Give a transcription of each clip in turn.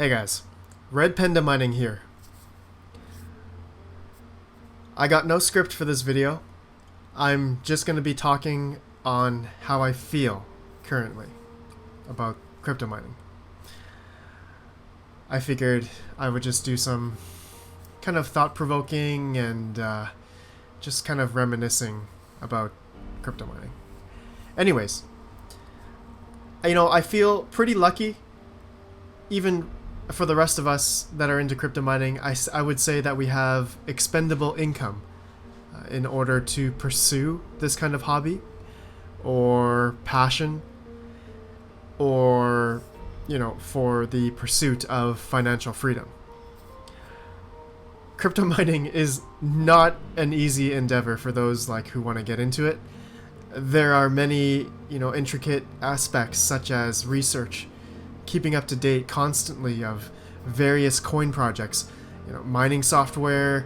Hey guys, RedPandaMining here. I got no script for this video. I'm just going to be talking on how I feel currently about crypto mining. I figured I would just do some kind of thought-provoking and just kind of reminiscing about crypto mining. Anyways, I feel pretty lucky, even for the rest of us that are into crypto mining. I would say that we have expendable income in order to pursue this kind of hobby or passion, or for the pursuit of financial freedom. Crypto mining is not an easy endeavor for those who want to get into it. There are many intricate aspects such as research, keeping up to date constantly of various coin projects, mining software.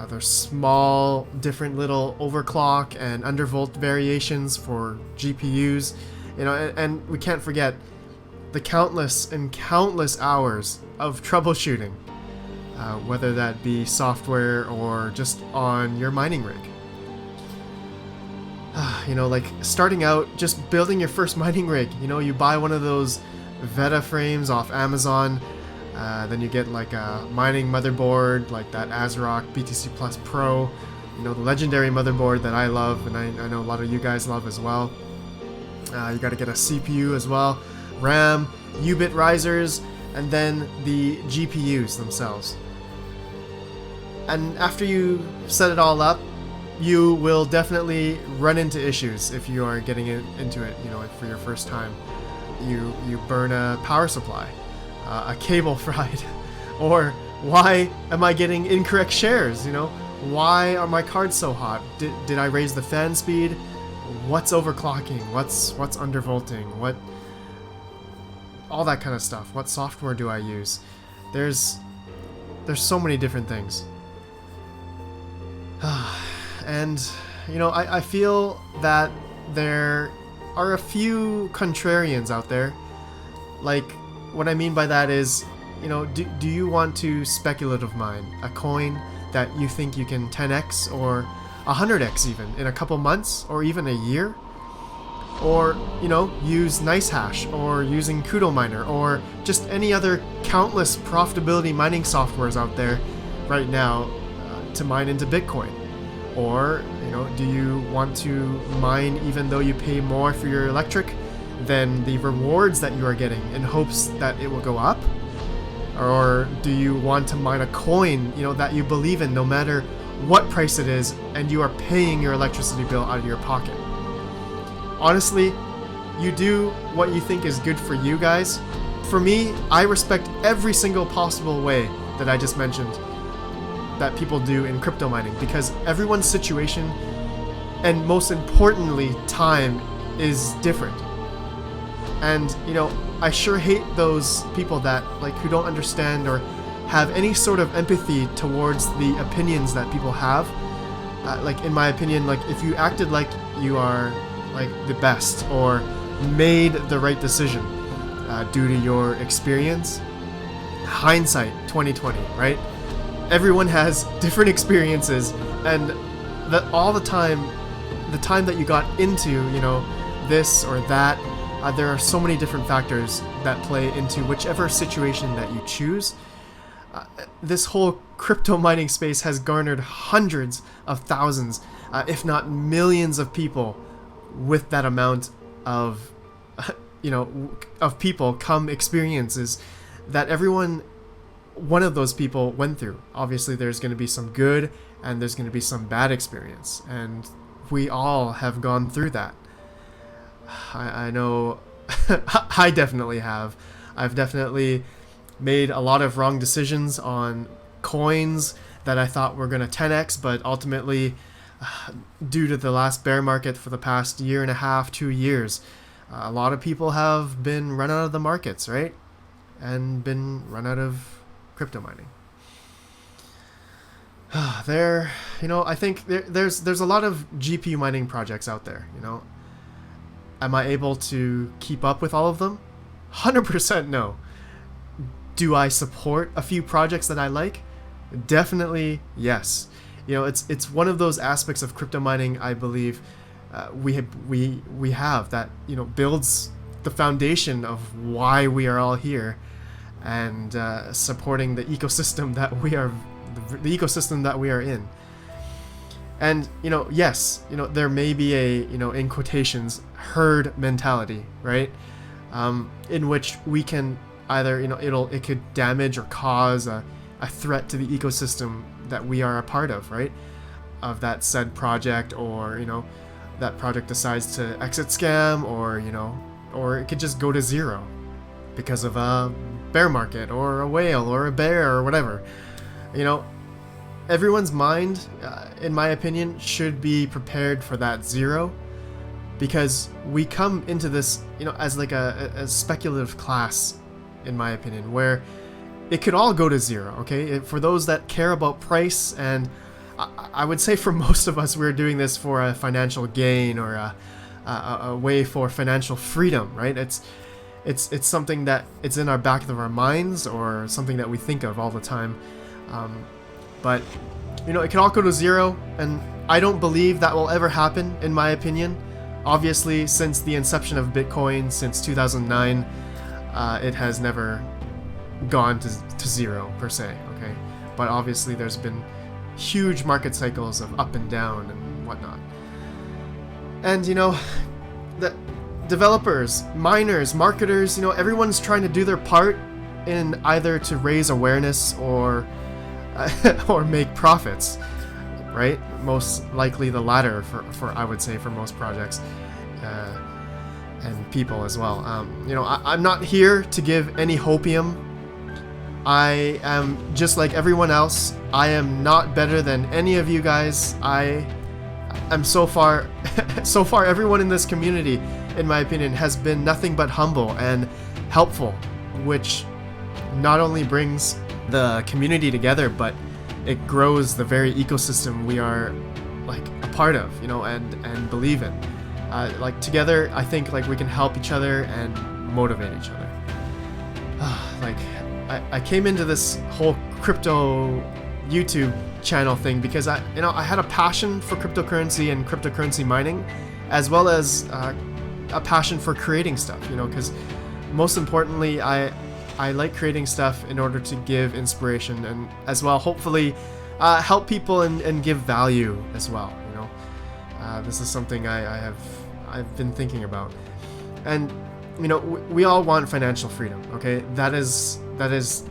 There's small different little overclock and undervolt variations for GPUs, and we can't forget the countless and countless hours of troubleshooting, whether that be software or just on your mining rig. Starting out, just building your first mining rig. You buy one of those Veta frames off Amazon, then you get a mining motherboard like that ASRock BTC Plus Pro, the legendary motherboard that I love, and I know a lot of you guys love as well. You got to get a CPU as well, RAM, U-bit risers, and then the GPUs themselves. And after you set it all up, you will definitely run into issues if you are getting into it, for your first time. You burn a power supply, a cable fried, or why am I getting incorrect shares? Why are my cards so hot? Did I raise the fan speed? What's overclocking? What's undervolting? All that kind of stuff. What software do I use? There's so many different things. And I feel that there are a few contrarians out there. What I mean by that is, do you want to speculative mine a coin that you think you can 10x or 100x even in a couple months or even a year? Or, use NiceHash or using Kudo Miner or just any other countless profitability mining softwares out there right now to mine into Bitcoin? Or, do you want to mine even though you pay more for your electric than the rewards that you are getting in hopes that it will go up? Or do you want to mine a coin, that you believe in no matter what price it is, and you are paying your electricity bill out of your pocket? Honestly, you do what you think is good for you guys. For me, I respect every single possible way that I just mentioned that people do in crypto mining, because everyone's situation and most importantly time is different. And I sure hate those people that who don't understand or have any sort of empathy towards the opinions that people have. In my opinion, if you acted like you are the best or made the right decision due to your experience, hindsight 2020, right? Everyone has different experiences, and all the time that you got into this or that, there are so many different factors that play into whichever situation that you choose. This whole crypto mining space has garnered hundreds of thousands, if not millions of people with that amount of of people come experiences that one of those people went through. Obviously there's going to be some good and there's going to be some bad experience, and we all have gone through that. I know I definitely have. I've definitely made a lot of wrong decisions on coins that I thought were going to 10x, but ultimately due to the last bear market for the past year and a half, 2 years, a lot of people have been run out of the markets, right? And been run out of crypto mining. I think there's a lot of GPU mining projects out there. Am I able to keep up with all of them? 100% no. Do I support a few projects that I like? Definitely yes. It's one of those aspects of crypto mining, I believe, we have that builds the foundation of why we are all here, and supporting the ecosystem that we are in. And yes, there may be a in quotations herd mentality, right? In which we can either it could damage or cause a threat to the ecosystem that we are a part of, right? Of that said project, or that project decides to exit scam, or it could just go to zero because of a bear market or a whale or a bear or whatever. Everyone's mind, in my opinion, should be prepared for that zero, because we come into this, as like a speculative class, in my opinion, where it could all go to zero, okay? For those that care about price, and I would say for most of us, we're doing this for a financial gain, or a way for financial freedom, right? It's something that it's in our back of our minds, or something that we think of all the time. But it can all go to zero, and I don't believe that will ever happen, in my opinion. Obviously, since the inception of Bitcoin, since 2009, it has never gone to zero per se, okay? But obviously there's been huge market cycles of up and down and whatnot. And the developers, miners, marketers, everyone's trying to do their part in either to raise awareness or or make profits, right? Most likely the latter for I would say, for most projects, and people as well. I'm not here to give any hopium. I am just like everyone else. I am not better than any of you guys. I am so far everyone in this community, in my opinion, has been nothing but humble and helpful, which not only brings the community together, but it grows the very ecosystem we are like a part of, and believe in. Like together, I think like we can help each other and motivate each other. Like I came into this whole crypto YouTube channel thing because I had a passion for cryptocurrency and cryptocurrency mining, as well as a passion for creating stuff. Because most importantly, I like creating stuff in order to give inspiration, and as well, hopefully, help people and give value as well. This is something I've been thinking about, and we all want financial freedom. Okay, that is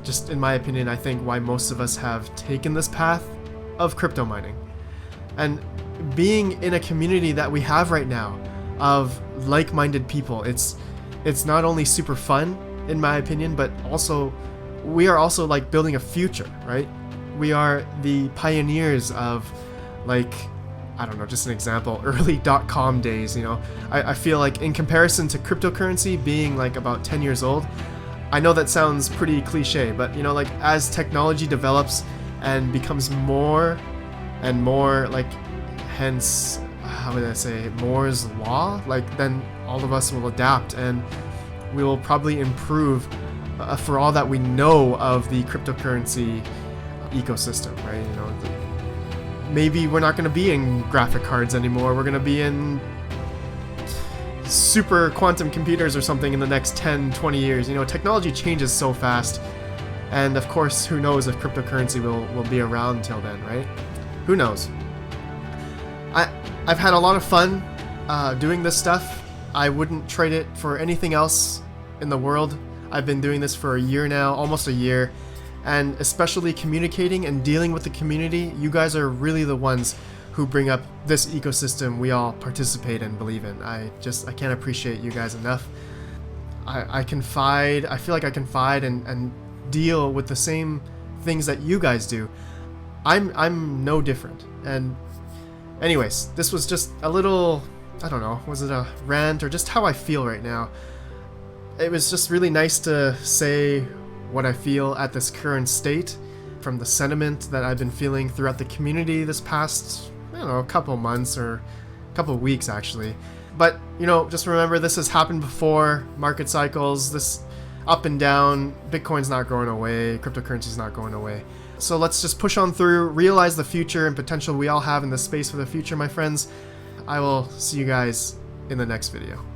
just, in my opinion, I think why most of us have taken this path of crypto mining, and being in a community that we have right now of like-minded people. It's not only super fun, in my opinion, but also we are also like building a future, right? We are the pioneers of, like, I don't know, just an example, early .com days. I feel like in comparison to cryptocurrency being like about 10 years old, I know that sounds pretty cliche, but like as technology develops and becomes more and more, like, hence, how would I say, Moore's law, like, then all of us will adapt, and we will probably improve for all that we know of the cryptocurrency ecosystem, right? Maybe we're not going to be in graphic cards anymore. We're going to be in super quantum computers or something in the next 10, 20 years. Technology changes so fast. And of course, who knows if cryptocurrency will be around till then, right? Who knows? I've had a lot of fun doing this stuff. I wouldn't trade it for anything else in the world. I've been doing this for a year now, almost a year, and especially communicating and dealing with the community. You guys are really the ones who bring up this ecosystem we all participate and believe in. I can't appreciate you guys enough. I feel like I confide and deal with the same things that you guys do. I'm no different. And anyways, this was just a little, I don't know, was it a rant or just how I feel right now? It was just really nice to say what I feel at this current state, from the sentiment that I've been feeling throughout the community this past, a couple months or a couple weeks actually. But just remember, this has happened before. Market cycles, up and down. Bitcoin's not going away. Cryptocurrency's not going away. So let's just push on through, realize the future and potential we all have in this space for the future, my friends. I will see you guys in the next video.